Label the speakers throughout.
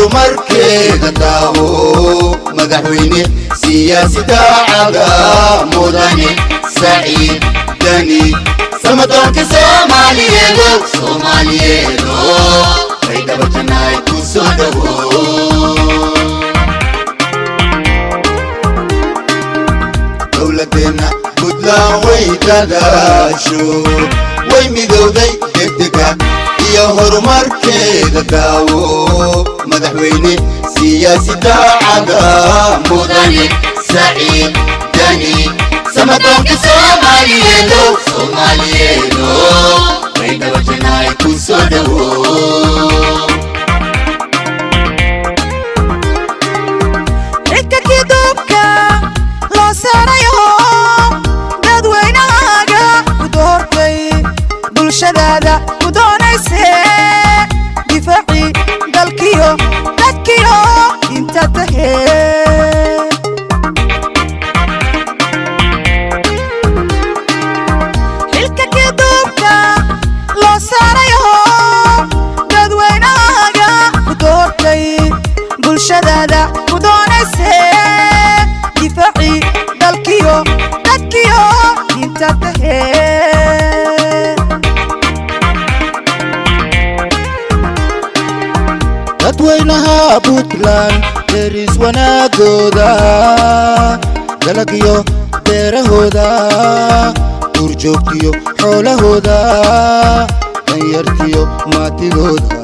Speaker 1: horumarkeeda daawo madaxweyne siyaasi daacada mudane Saciid Dani samadoonka Soomaaliyeedo ay dabatanay ku soo dhawo dawladena Puntland way dadaasho way midowday degdega iyo horumarkeeda daawo madaxweyne siyaasi daacada mudane Saciid Dani samadoonka Soomaaliyeedo way dabatanay ku soo dhawo
Speaker 2: bulshadaada ku doonayse difaaci dalkiyo dadkiyo inta tahay xilka kiduubka loo saarayo dadweynahaaga ku doortay bulshadaada ku doonayse difaaci dalkiyo dadkiyo inta tahay
Speaker 1: dadweynaha Puntland deris wanaagoda dalagyo beerahooda duurjoogtiyo xoolahooda danyartiyo maatidooda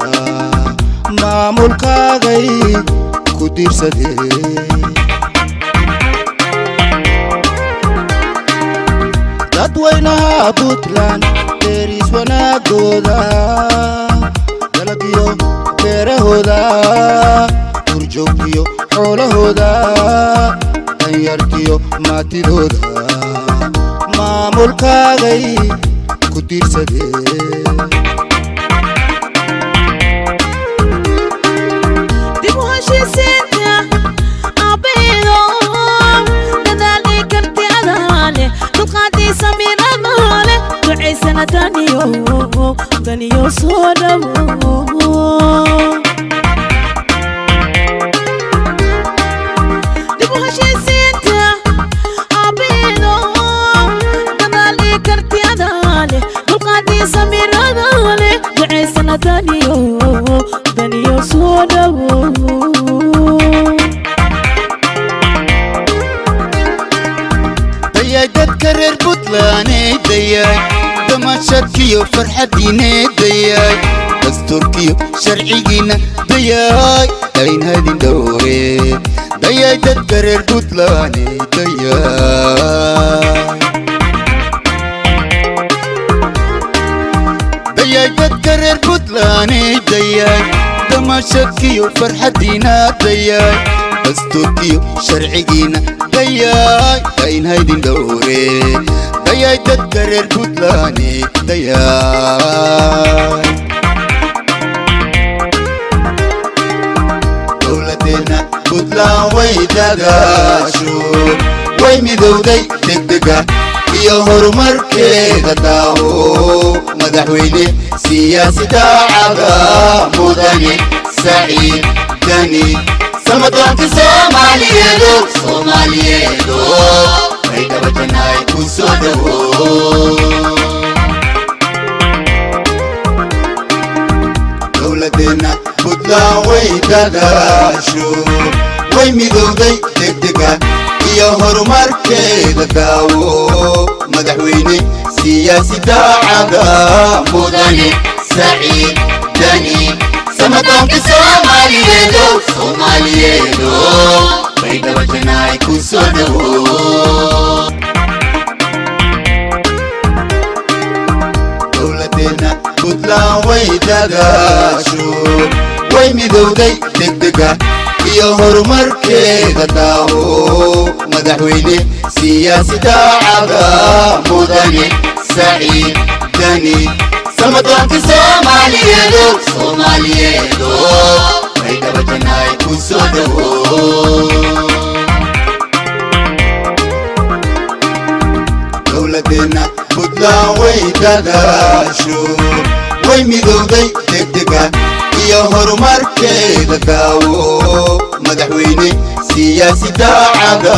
Speaker 1: maamulkaagay ku diirsadeen dadweynaha Puntland deris wanaagoda dalagyo beerahooda duurjoogtiyo xoolahooda danyartiyo maatidooda maamulkaagay ku diirsadeen
Speaker 2: dib u heshiisiinta aabaheedo dadaalii karti adaale dulqaadii samiiradaale ducaysana daniyo soo dhawo daniyo soo dhawo
Speaker 1: dayay dadka reer Puntland dayay damashadkiyo farxadiina dayay dastuurkiyo sharcigiina dayay ayn hadin dhowre dayay dadka reer Puntland dayay dadka reer Puntland dayay damashadkiyo farxadiina dayay dastuurkiyo sharcigiina dayay ayn hadin dhowre dayay dadka reer Puntland dayay dawladena Puntland way dadaasho way midowday degdega iyo horumarkeeda daawo madaxweyne siyaasi daacada mudane Saciid Dani samadoonka Soomaaliyeedo ay dabatanay ku soo dhawo dawladena Puntland way dadaasho way midowday degdega iyo horumarkeeda daawo madaxweyne siyaasi daacada mudane Saciid Dani samadoonka Soomaaliyeedo ay dabatanay ku soo dhawo dawladena Puntland way dadaasho way midowday degdega iyo horumarkeeda daawo madaxweyne siyaasi daacada mudane Saciid Dani samadoonka Soomaaliyeedo ay dabatanay ku soo dhawo dawladena Puntland way dadaasho way midowday degdega iyo horumarkeeda daawo madaxweyne siyaasi daacada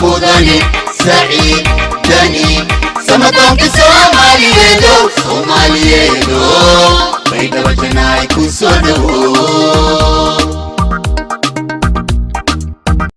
Speaker 1: mudane Saciid Dani samadoonka Soomaaliyeedo baydhabo janaay ku soo dhawow